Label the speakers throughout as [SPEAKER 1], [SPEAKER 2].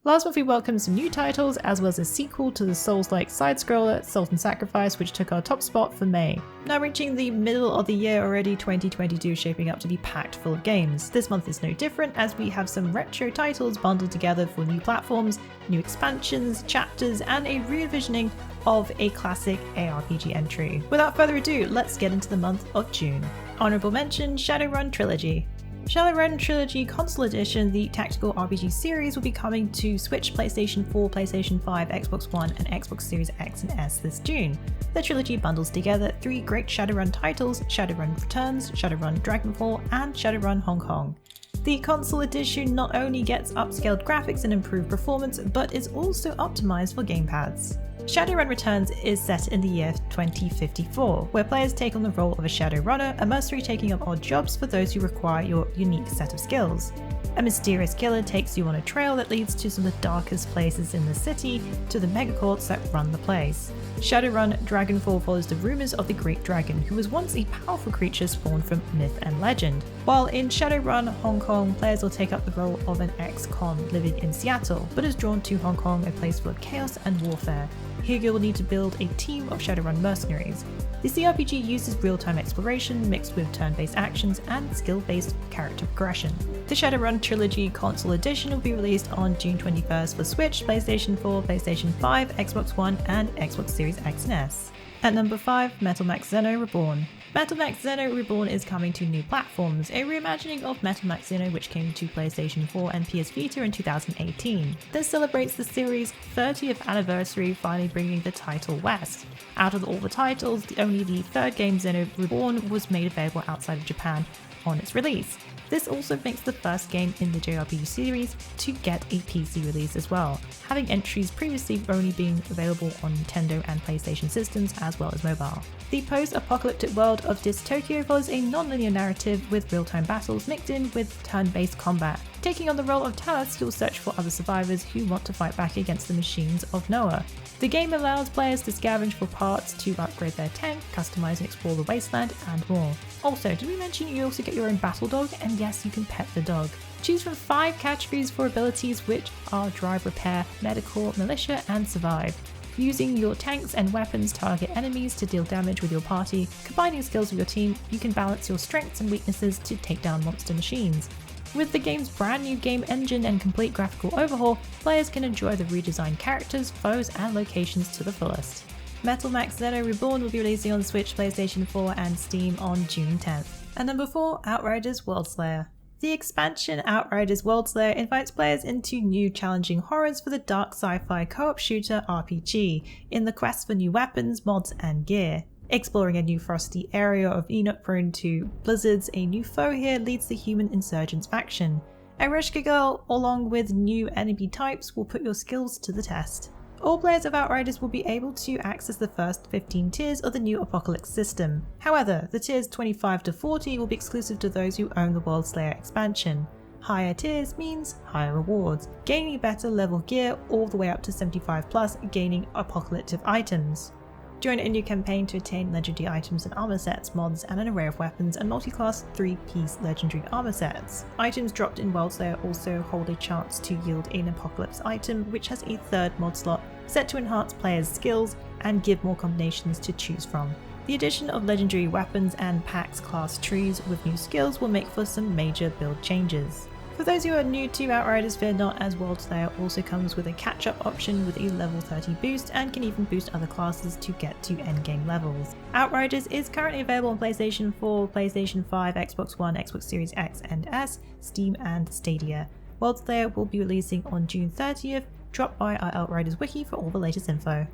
[SPEAKER 1] Last month we welcomed some new titles, as well as a sequel to the Souls-like side-scroller Salt and Sacrifice, which took our top spot for May. Now reaching the middle of the year already, 2022 is shaping up to be packed full of games. This month is no different, as we have some retro titles bundled together for new platforms, new expansions, chapters, and a re-envisioning of a classic ARPG entry. Without further ado, let's get into the month of June. Honorable mention, Shadowrun Trilogy. Shadowrun Trilogy Console Edition, the tactical RPG series, will be coming to Switch, PlayStation 4, PlayStation 5, Xbox One, and Xbox Series X and S this June. The trilogy bundles together 3 great Shadowrun titles: Shadowrun Returns, Shadowrun Dragonfall, and Shadowrun Hong Kong. The console edition not only gets upscaled graphics and improved performance, but is also optimized for gamepads. Shadowrun Returns is set in the year 2054, where players take on the role of a Shadowrunner, a mercenary taking up odd jobs for those who require your unique set of skills. A mysterious killer takes you on a trail that leads to some of the darkest places in the city, to the megacourts that run the place. Shadowrun Dragonfall follows the rumours of the Great Dragon, who was once a powerful creature spawned from myth and legend. While in Shadowrun Hong Kong, players will take up the role of an ex-con living in Seattle, but is drawn to Hong Kong, a place full of chaos and warfare. Here you will need to build a team of Shadowrun mercenaries. The CRPG uses real-time exploration mixed with turn-based actions and skill-based character progression. The Shadowrun Trilogy Console Edition will be released on June 21st for Switch, PlayStation 4, PlayStation 5, Xbox One, and Xbox Series X and S. At number 5, Metal Max Xeno Reborn. Metal Max Xeno Reborn is coming to new platforms, a reimagining of Metal Max Xeno which came to PlayStation 4 and PS Vita in 2018. This celebrates the series' 30th anniversary, finally bringing the title west. Out of all the titles, only the third game, Xeno Reborn, was made available outside of Japan on its release. This also makes the first game in the JRPG series to get a PC release as well, having entries previously only being available on Nintendo and PlayStation systems as well as mobile. The post-apocalyptic world of Dystopia follows a non-linear narrative with real-time battles mixed in with turn-based combat. Taking on the role of Talos, you'll search for other survivors who want to fight back against the machines of Noah. The game allows players to scavenge for parts to upgrade their tank, customize and explore the wasteland, and more. Also, did we mention you also get your own battle dog? And yes, you can pet the dog. Choose from 5 categories for abilities, which are Drive, Repair, Medical, Militia, and Survive. Using your tanks and weapons target enemies to deal damage with your party. Combining skills with your team, you can balance your strengths and weaknesses to take down monster machines. With the game's brand new game engine and complete graphical overhaul, players can enjoy the redesigned characters, foes, and locations to the fullest. Metal Max Xeno Reborn will be releasing on Switch, PlayStation 4, and Steam on June 10th. And number 4, Outriders Worldslayer. The expansion Outriders Worldslayer invites players into new challenging horrors for the dark sci-fi co-op shooter RPG, in the quest for new weapons, mods, and gear. Exploring a new frosty area of Enoch prone to blizzards, a new foe here leads the human insurgents faction. Ereshka Girl, along with new enemy types, will put your skills to the test. All players of Outriders will be able to access the first 15 tiers of the new Apocalypse system. However, the tiers 25 to 40 will be exclusive to those who own the Worldslayer expansion. Higher tiers means higher rewards, gaining better level gear all the way up to 75 plus, gaining apocalyptic items. Join a new campaign to attain legendary items and armor sets, mods, and an array of weapons and multi-class 3-piece legendary armor sets. Items dropped in Worldslayer also hold a chance to yield an Apocalypse item, which has a third mod slot set to enhance players' skills and give more combinations to choose from. The addition of legendary weapons and packs class trees with new skills will make for some major build changes. For those who are new to Outriders, fear not, as Worldslayer also comes with a catch-up option with a level 30 boost and can even boost other classes to get to endgame levels. Outriders is currently available on PlayStation 4, PlayStation 5, Xbox One, Xbox Series X and S, Steam and Stadia. Worldslayer will be releasing on June 30th. Drop by our Outriders wiki for all the latest info.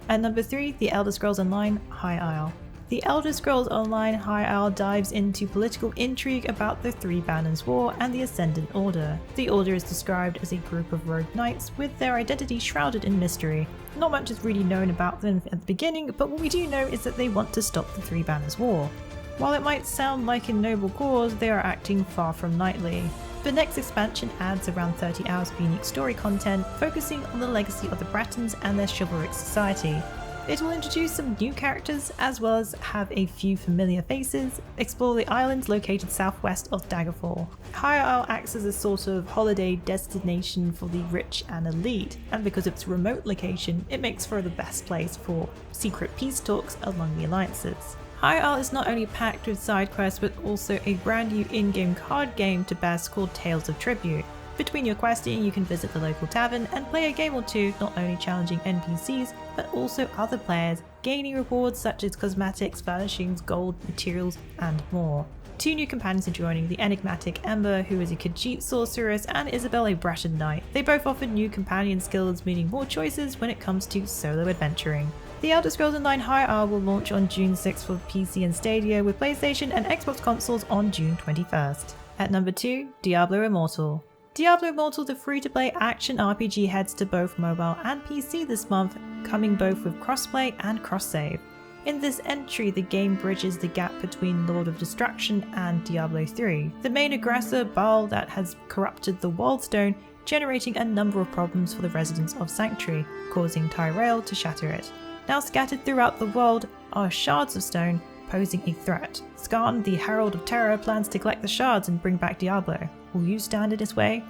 [SPEAKER 1] At number 3, The Elder Scrolls Online High Isle. The Elder Scrolls Online High Isle dives into political intrigue about the Three Banners War and the Ascendant Order. The Order is described as a group of rogue knights with their identity shrouded in mystery. Not much is really known about them at the beginning, but what we do know is that they want to stop the Three Banners War. While it might sound like a noble cause, they are acting far from knightly. The next expansion adds around 30 hours of unique story content, focusing on the legacy of the Bretons and their chivalric society. It will introduce some new characters as well as have a few familiar faces, explore the island located southwest of Daggerfall. High Isle acts as a sort of holiday destination for the rich and elite, and because of its remote location, it makes for the best place for secret peace talks among the alliances. High Isle is not only packed with side quests but also a brand new in-game card game to best called Tales of Tribute. Between your questing, you can visit the local tavern and play a game or two, not only challenging NPCs, but also other players, gaining rewards such as cosmetics, furnishings, gold, materials, and more. Two new companions are joining, the enigmatic Ember, who is a Khajiit sorceress, and Isabel, a Breton knight. They both offer new companion skills, meaning more choices when it comes to solo adventuring. The Elder Scrolls Online High Isle will launch on June 6th for PC and Stadia, with PlayStation and Xbox consoles on June 21st. At number 2, Diablo Immortal. Diablo Immortal, the free-to-play action RPG, heads to both mobile and PC this month, coming both with crossplay and cross-save. In this entry, the game bridges the gap between Lord of Destruction and Diablo 3, the main aggressor Baal that has corrupted the Worldstone, generating a number of problems for the residents of Sanctuary, causing Tyrell to shatter it. Now scattered throughout the world are shards of stone, posing a threat. Skarn, the Herald of Terror, plans to collect the shards and bring back Diablo. Will you stand in his way?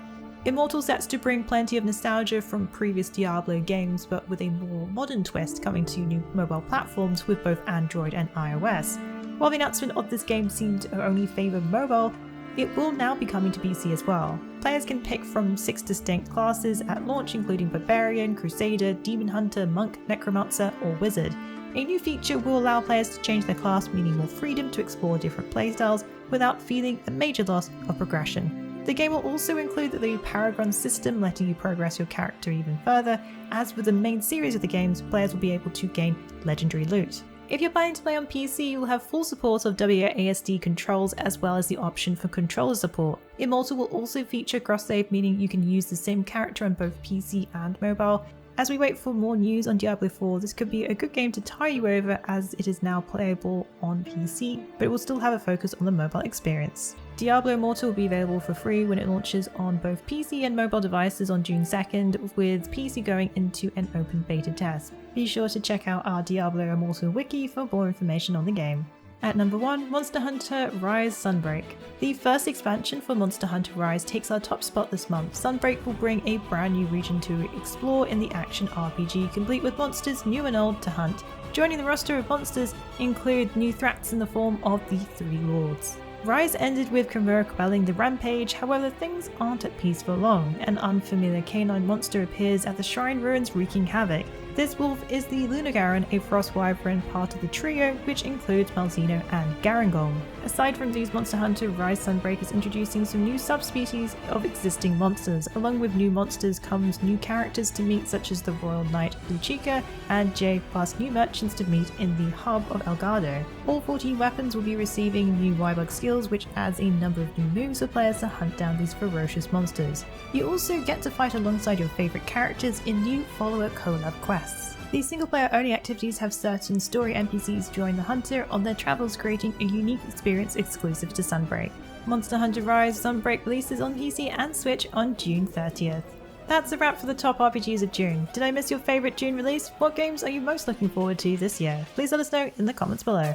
[SPEAKER 1] Immortal sets to bring plenty of nostalgia from previous Diablo games, but with a more modern twist, coming to new mobile platforms with both Android and iOS. While the announcement of this game seemed to only favour mobile, it will now be coming to PC as well. Players can pick from 6 distinct classes at launch, including Barbarian, Crusader, Demon Hunter, Monk, Necromancer, or Wizard. A new feature will allow players to change their class, meaning more freedom to explore different playstyles without feeling a major loss of progression. The game will also include the Paragon system, letting you progress your character even further. As with the main series of the games, players will be able to gain legendary loot. If you're planning to play on PC, you'll have full support of WASD controls as well as the option for controller support. Immortal will also feature cross-save, meaning you can use the same character on both PC and mobile. As we wait for more news on Diablo 4, this could be a good game to tie you over as it is now playable on PC, but it will still have a focus on the mobile experience. Diablo Immortal will be available for free when it launches on both PC and mobile devices on June 2nd, with PC going into an open beta test. Be sure to check out our Diablo Immortal wiki for more information on the game. At number 1, Monster Hunter Rise Sunbreak. The first expansion for Monster Hunter Rise takes our top spot this month. Sunbreak will bring a brand new region to explore in the action RPG, complete with monsters new and old to hunt. Joining the roster of monsters include new threats in the form of the Three Lords. Rise ended with Chimera quelling the rampage, however things aren't at peace for long. An unfamiliar canine monster appears at the shrine ruins wreaking havoc. This wolf is the Lunagaron, a frost wyvern part of the trio, which includes Malzeno and Garangol. Aside from these, Monster Hunter Rise Sunbreak is introducing some new subspecies of existing monsters. Along with new monsters comes new characters to meet, such as the Royal Knight Luchica and Jay, plus new merchants to meet in the hub of Elgado. All 14 weapons will be receiving new Wybug skills, which adds a number of new moves for players to hunt down these ferocious monsters. You also get to fight alongside your favourite characters in new follower collab quests. These single-player only activities have certain story NPCs join the hunter on their travels, creating a unique experience exclusive to Sunbreak. Monster Hunter Rise Sunbreak releases on PC and Switch on June 30th. That's a wrap for the top RPGs of June. Did I miss your favourite June release? What games are you most looking forward to this year? Please let us know in the comments below.